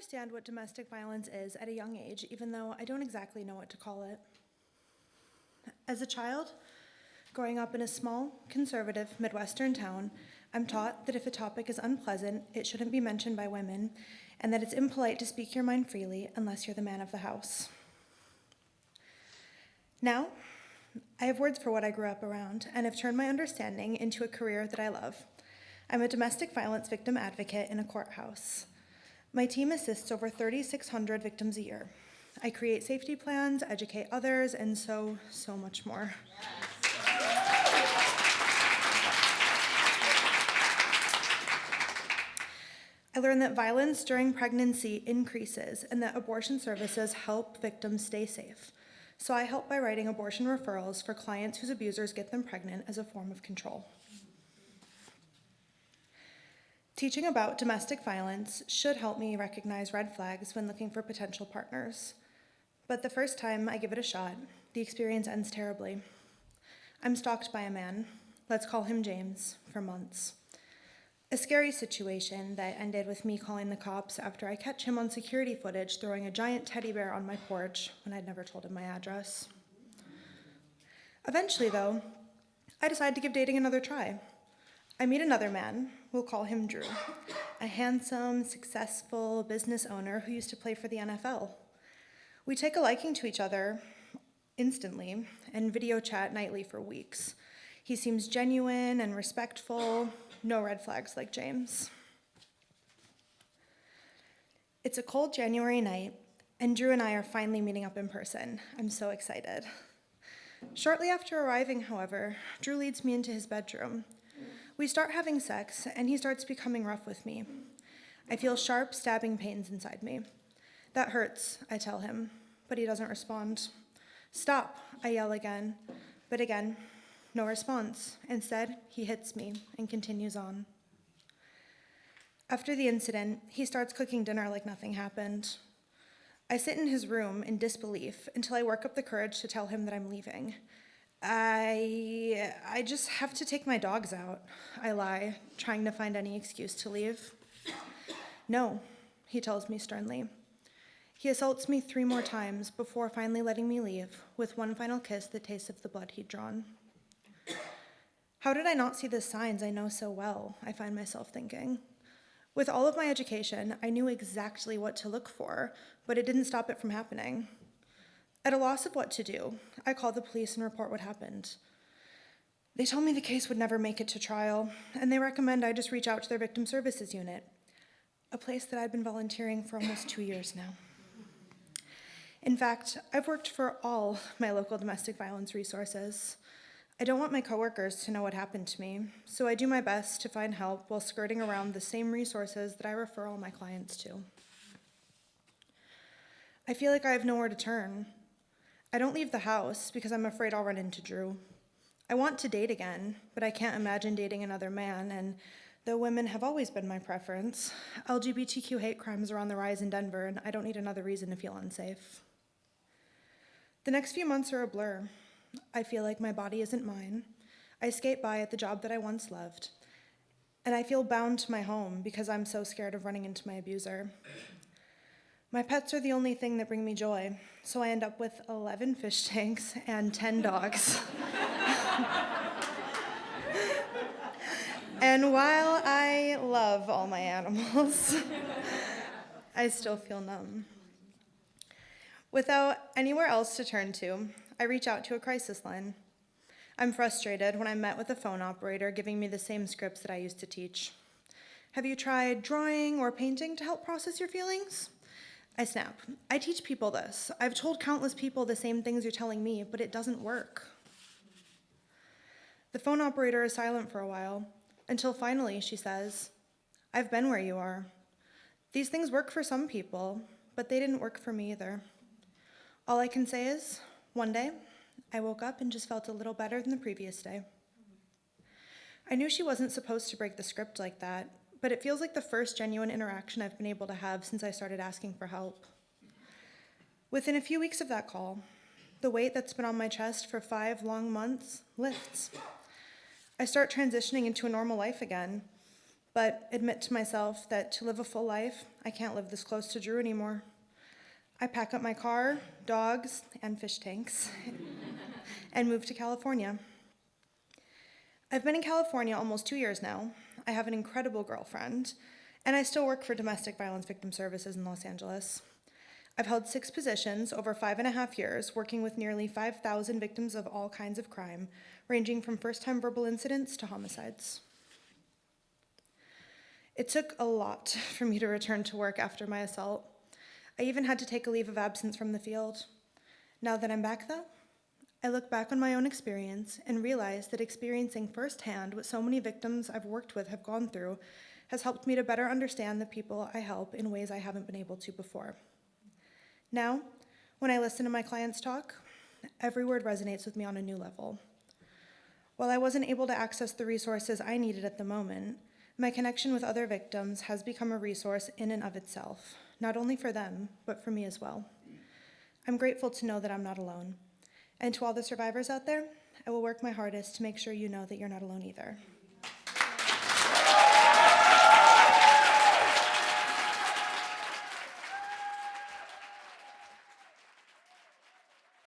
understand what domestic violence is at a young age, even though I don't exactly know what to call it. As a child, growing up in a small, conservative Midwestern town, I'm taught that if a topic is unpleasant, it shouldn't be mentioned by women, and that it's impolite to speak your mind freely unless you're the man of the house. Now, I have words for what I grew up around, and have turned my understanding into a career that I love. I'm a domestic violence victim advocate in a courthouse. My team assists over 3,600 victims a year. I create safety plans, educate others, and so much more. I learned that violence during pregnancy increases and that abortion services help victims stay safe. So I help by writing abortion referrals for clients whose abusers get them pregnant as a form of control. Teaching about domestic violence should help me recognize red flags when looking for potential partners. But the first time I give it a shot, the experience ends terribly. I'm stalked by a man, let's call him James, for months. A scary situation that ended with me calling the cops after I catch him on security footage throwing a giant teddy bear on my porch when I'd never told him my address. Eventually, though, I decide to give dating another try. I meet another man, we'll call him Drew, a handsome, successful business owner who used to play for the NFL. We take a liking to each other instantly and video chat nightly for weeks. He seems genuine and respectful, no red flags like James. It's a cold January night, and Drew and I are finally meeting up in person. I'm so excited. Shortly after arriving, however, Drew leads me into his bedroom. We start having sex, and he starts becoming rough with me. I feel sharp, stabbing pains inside me. That hurts, I tell him, but he doesn't respond. Stop, I yell again, but again, no response. Instead, he hits me and continues on. After the incident, he starts cooking dinner like nothing happened. I sit in his room in disbelief until I work up the courage to tell him that I'm leaving. I just have to take my dogs out, I lie, trying to find any excuse to leave. No, he tells me sternly. He assaults me 3 more times before finally letting me leave with one final kiss that tastes of the blood he'd drawn. How did I not see the signs I know so well, I find myself thinking. With all of my education, I knew exactly what to look for, but it didn't stop it from happening. At a loss of what to do, I called the police and report what happened. They told me the case would never make it to trial, and they recommend I just reach out to their victim services unit, a place that I'd been volunteering for almost 2 years now. In fact, I've worked for all my local domestic violence resources. I don't want my coworkers to know what happened to me, so I do my best to find help while skirting around the same resources that I refer all my clients to. I feel like I have nowhere to turn. I don't leave the house because I'm afraid I'll run into Drew. I want to date again, but I can't imagine dating another man, and though women have always been my preference, LGBTQ hate crimes are on the rise in Denver, and I don't need another reason to feel unsafe. The next few months are a blur. I feel like my body isn't mine. I skate by at the job that I once loved, and I feel bound to my home because I'm so scared of running into my abuser. My pets are the only thing that bring me joy, so I end up with 11 fish tanks and 10 dogs. And while I love all my animals, I still feel numb. Without anywhere else to turn to, I reach out to a crisis line. I'm frustrated when I'm met with a phone operator giving me the same scripts that I used to teach. Have you tried drawing or painting to help process your feelings? I snap. I teach people this. I've told countless people the same things you're telling me, but it doesn't work. The phone operator is silent for a while, until finally she says, I've been where you are. These things work for some people, but they didn't work for me either. All I can say is, one day, I woke up and just felt a little better than the previous day. I knew she wasn't supposed to break the script like that, but it feels like the first genuine interaction I've been able to have since I started asking for help. Within a few weeks of that call, the weight that's been on my chest for 5 long months lifts. I start transitioning into a normal life again, but admit to myself that to live a full life, I can't live this close to Drew anymore. I pack up my car, dogs, and fish tanks and move to California. I've been in California almost 2 years now. I have an incredible girlfriend, and I still work for domestic violence victim services in Los Angeles. I've held 6 positions over 5.5 years, working with nearly 5,000 victims of all kinds of crime, ranging from first-time verbal incidents to homicides. It took a lot for me to return to work after my assault. I even had to take a leave of absence from the field. Now that I'm back, though, I look back on my own experience and realize that experiencing firsthand what so many victims I've worked with have gone through has helped me to better understand the people I help in ways I haven't been able to before. Now, when I listen to my clients talk, every word resonates with me on a new level. While I wasn't able to access the resources I needed at the moment, my connection with other victims has become a resource in and of itself, not only for them, but for me as well. I'm grateful to know that I'm not alone. And to all the survivors out there, I will work my hardest to make sure you know that you're not alone either.